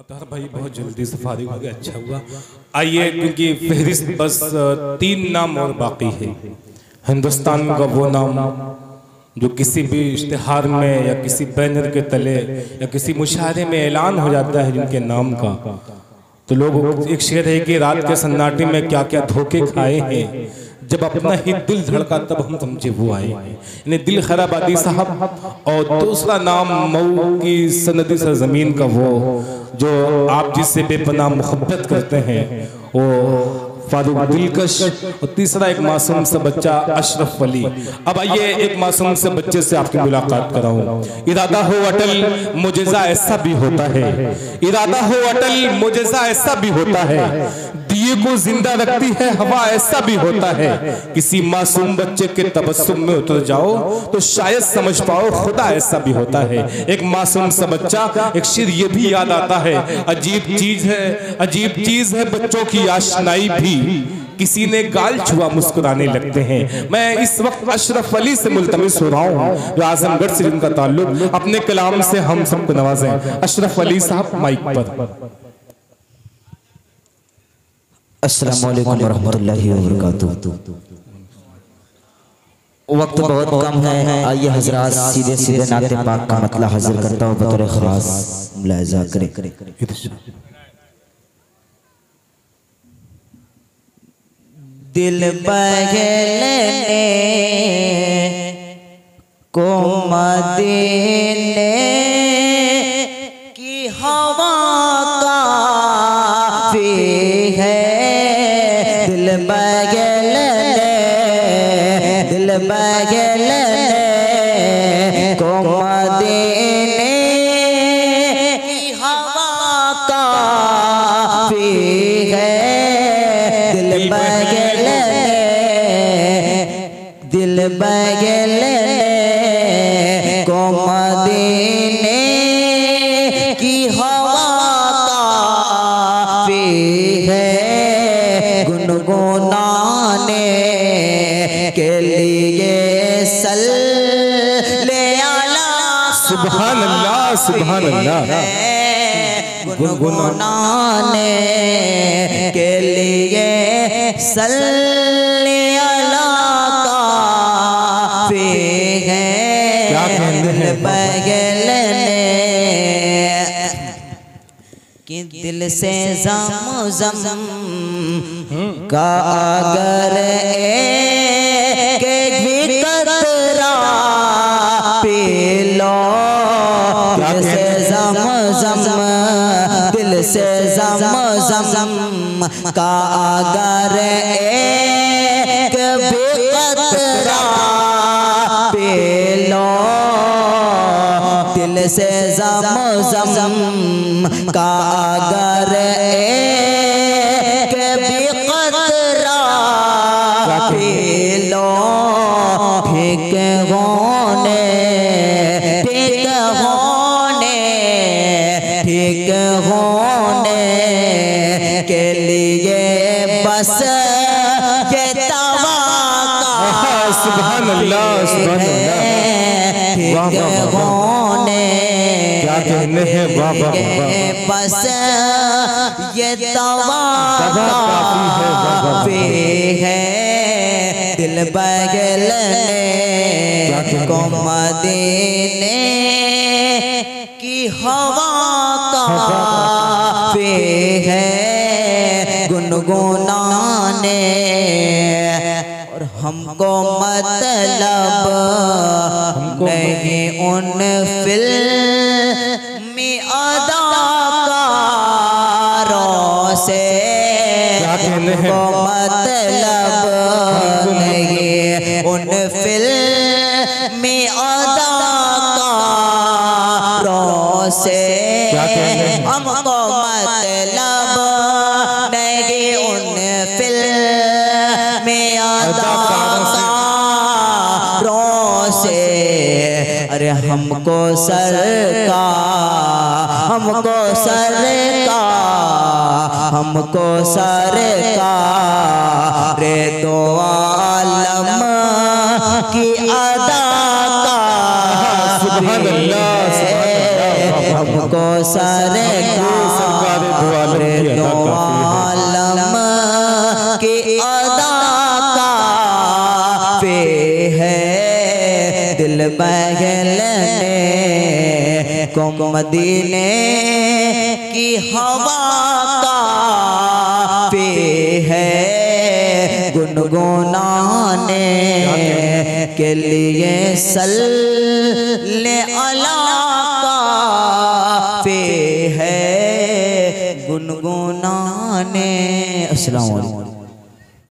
अतार भाई बहुत जल्दी से फारिग हो गया, अच्छा हुआ। आइए, क्योंकि फहरिस्त बस 3 नाम और बाकी है। हिंदुस्तान का वो नाम जो किसी भी इश्तिहार में या किसी बैनर के तले या किसी मुशाहरे में ऐलान हो जाता है जिनके नाम का, तो लोग एक शेर है कि रात के सन्नाटे में क्या क्या धोखे खाए हैं, जब अपना ही दिल धड़का तब हम समझे वो आए। यानी दिल खराबादी साहब। और दूसरा नाम मऊ की सनदी सरजमीन का वो जो आप जिससे बेपनाह मोहब्बत करते हैं वो फारूक दिलकश। और तीसरा एक मासूम सा बच्चा अशरफ अली। अब आइए एक मासूम से बच्चे से आपकी मुलाकात कराऊं। इरादा हो अटल मुजज़ा ऐसा भी होता है, इरादा हो अटल मुजज़ा ऐसा भी होता है, दिए को जिंदा रखती है हवा ऐसा भी होता है। किसी मासूम बच्चे के तबस्सुम में उतर जाओ तो शायद समझ पाओ खुदा ऐसा भी होता है। एक मासूम सा बच्चा, एक शेर ये भी याद आता है, अजीब चीज है, अजीब चीज है बच्चों की आशनाई भी, किसी ने गाल छुआ मुस्कुराने लगते हैं। मैं इस वक्त अशरफ अली से मुल्तमिस हो रहा हूँ जो आजमगढ़ से जिनका ताल्लुक, अपने कलाम से हम सबको नवाजें। अशरफ अली साहब माइक पर। अस्सलामु अलैकुम वरहमतुल्लाहि वबरकातुहू। वक्त बहुत कम है, आइए हजरात सीधे सीधे नाते पाक का मतला हाजिर करता हूँ, बतौर खास मुलाहिजा करें। दिल बहलने को मदीने की हवा काफी है, दिल बहलने को मदीने की हवा काफी है, दिल बगले को मदीने की हवा काफी है, गुनगुनाने के लिए सल्ले अला सुभान अल्लाह सुभान अल्लाह। गुनगुनाने के लिए सल्ले अला कि दिल से ज़म का अगर एक भी कतरा पी लो, दिल से ज़म का अगर एक भी कतरा पी लो, दिल से ज़म का अगर एक भी कतरा पी लो, ठीक होने के लिए बस ये तवक्कुल। सुभान अल्लाह सुभान अल्लाह। क्या कहने हैं, वाह वाह वाह। बस ये तवक्कुल है, दिल बगलने को मदीने की हवा काफी है, गुनगुनाने और हमको मतलब नहीं उन फिल्मी अदाकारों से, हमको मतलब नहीं उन फिल्मी अदाकारों से, हमको मतलब नहीं उन फिल्मी अदाकारों से। अरे हमको सरकार रे दो आलम की अदाकार, हमको सरकार आलम के अदा का पे है दिल बहलने को मदीने की हवा का पे है गुनगुनाने के लिए सल्ले अला का पे है गुनगुनाने। अस्सलाम वालेकुम।